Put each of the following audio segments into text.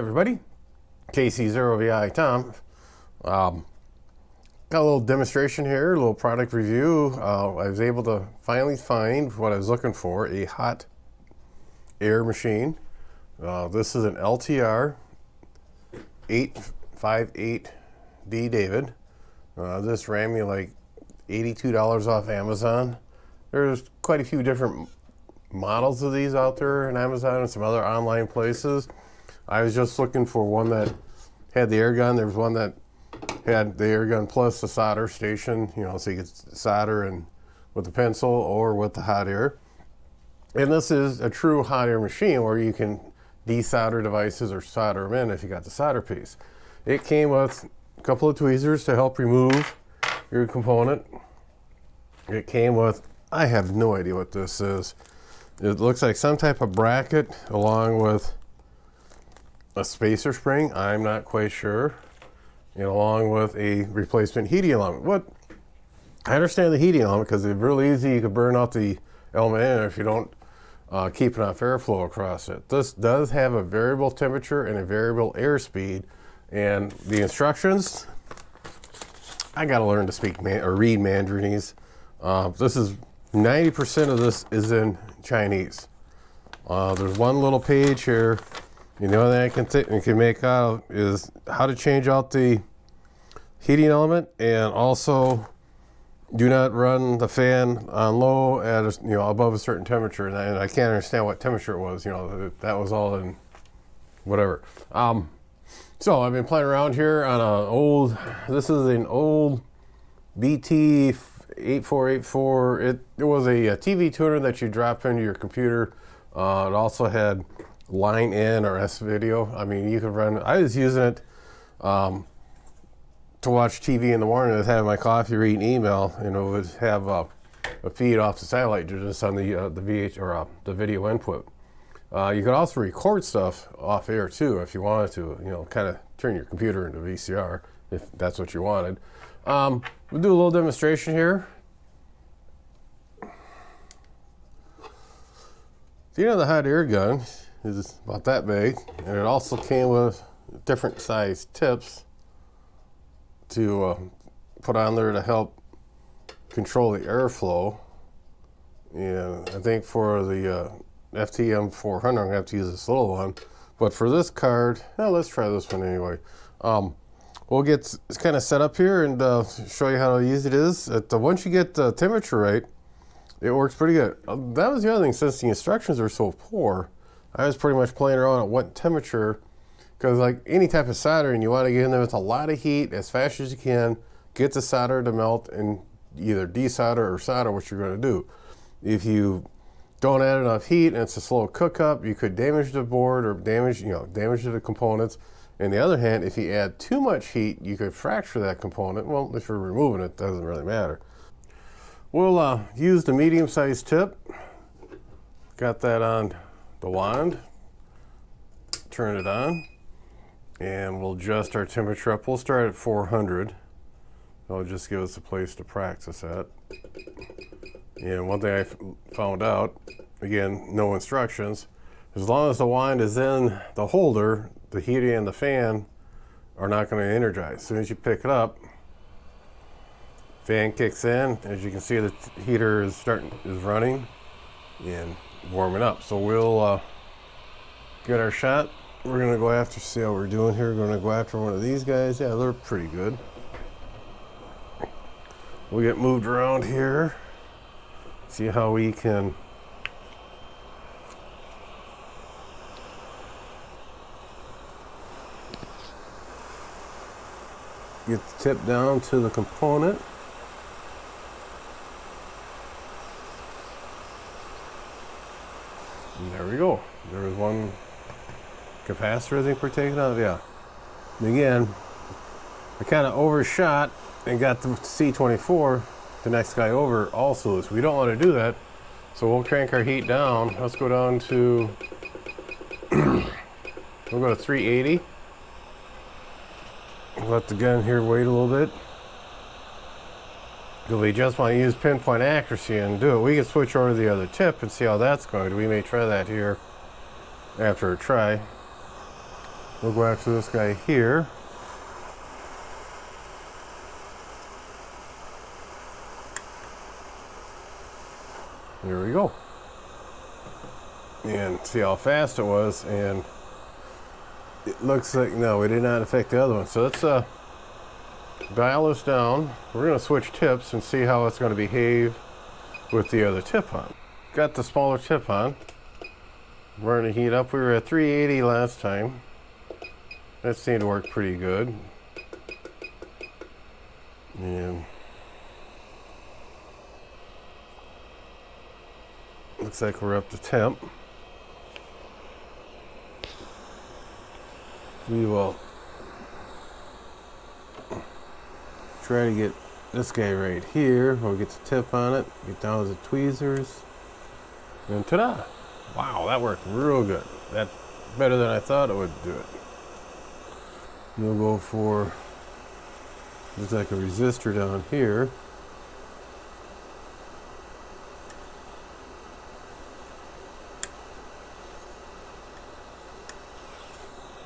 everybody, KC0VI Tom. Got a little demonstration here, a little product review. I was able to finally find what I was looking for, a hot air machine. This is an LTR 858D David. This ran me like $82 off Amazon. There's quite a few different models of these out there on Amazon and some other online places. I was just looking for one that had the air gun. There was one that had the air gun plus the solder station, you know, so you could solder and with the pencil or with the hot air. And this is a true hot air machine where you can desolder devices or solder them in if you got the solder piece. It came with a couple of tweezers to help remove your component. It came with, I have no idea what this is. It looks like some type of bracket along with a spacer spring, I'm not quite sure, and along with a replacement heating element. I understand the heating element because it's really easy. You could burn out the element in if you don't keep enough airflow across it. This does have a variable temperature and a variable airspeed, and the instructions, I got to learn to speak or read Mandarinese. This is 90% of this is in Chinese. There's one little page here. The only thing I can make out is how to change out the heating element, and also do not run the fan on low at above a certain temperature. And I can't understand what temperature it was. That was all in whatever. So I've been playing around here on an old. This is an old BT 8484. It was a TV tuner that you drop into your computer. It also had line in or S video. I mean, you could run. I was using it to watch TV in the morning. I was having my coffee, reading email, and it would have a feed off the satellite just on the VH or the video input. You could also record stuff off air too if you wanted to. Kind of turn your computer into VCR if that's what you wanted. We'll do a little demonstration here. The hot air gun is about that big, and it also came with different size tips to put on there to help control the airflow. And I think for the FTM 400 I'm going to have to use this little one, but for this card, let's try this one anyway. We'll get kind of set up here and show you how easy it is. Once you get the temperature right, it works pretty good. That was the other thing. Since the instructions are so poor, I was pretty much playing around at what temperature, because like any type of soldering, you want to get in there with a lot of heat as fast as you can, get the solder to melt, and either desolder or solder what you're going to do. If you don't add enough heat and it's a slow cook up, you could damage the board or damage the components. On the other hand, if you add too much heat, you could fracture that component. Well, if you're removing it, it doesn't really matter. We'll use the medium-sized tip. Got that on the wand. Turn it on, and we'll adjust our temperature up. We'll start at 400. That'll just give us a place to practice at. And one thing I found out, again, no instructions, as long as the wand is in the holder, the heater and the fan are not going to energize. As soon as you pick it up, fan kicks in. As you can see, the heater is running and warming up. So we'll get our shot. We're going to go after, see how we're doing here. We're going to go after one of these guys. Yeah, they're pretty good. We'll get moved around here. See how we can get the tip down to the component. And there we go. There was one capacitor I think we're taking out. Yeah. And again, I kind of overshot and got the C24, the next guy over, also. So we don't want to do that. So we'll crank our heat down. Let's go down to, we'll go to 380. Let the gun here wait a little bit. If we just want to use pinpoint accuracy and do it, we can switch over to the other tip and see how that's going. We may try that here after a try. We'll go after this guy here. There we go. And see how fast it was, and it looks like, no, we did not affect the other one. So let's dial this down. We're going to switch tips and see how it's going to behave with the other tip on. Got the smaller tip on. We're going to heat up. We were at 380 last time. That seemed to work pretty good. And looks like we're up to temp. We will try to get this guy right here. We'll get the tip on it, get down to the tweezers, and ta-da! Wow, that worked real good. That's better than I thought it would do it. We'll go for, looks like a resistor down here.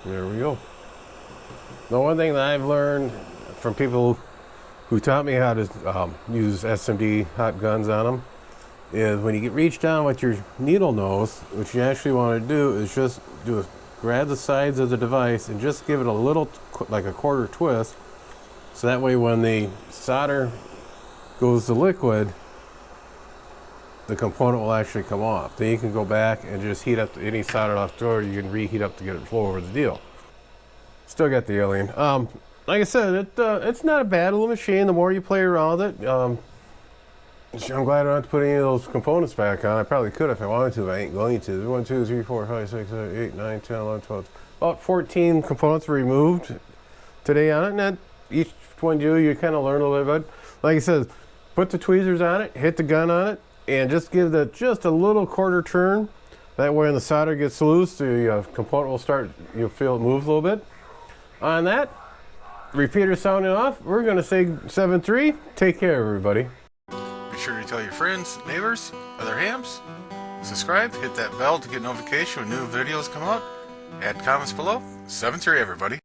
There we go. The one thing that I've learned from people who taught me how to use SMD hot guns on them is when you reach down with your needle nose, what you actually want to do is just grab the sides of the device and just give it a little, like a quarter twist, so that way when the solder goes to liquid, the component will actually come off. Then you can go back and just heat up any solder left over. You can reheat up to get it flow over the deal. Still got the alien. Like I said, it's not a bad little machine. The more you play around with it, I'm glad I don't have to put any of those components back on. I probably could if I wanted to, but I ain't going to. 1, 2, 3, 4, 5, 6, 7, 8, 9, 10, 11, 12. About 14 components were removed today on it. And that, each one you kind of learn a little bit. Like I said, put the tweezers on it, hit the gun on it, and just give that just a little quarter turn. That way when the solder gets loose, the component will start, you'll feel it move a little bit. On that, repeater sounding off, we're going to say 7-3. Take care, everybody. Be sure to tell your friends, neighbors, other hams. Subscribe, hit that bell to get notification when new videos come out. Add comments below. 7-3, everybody.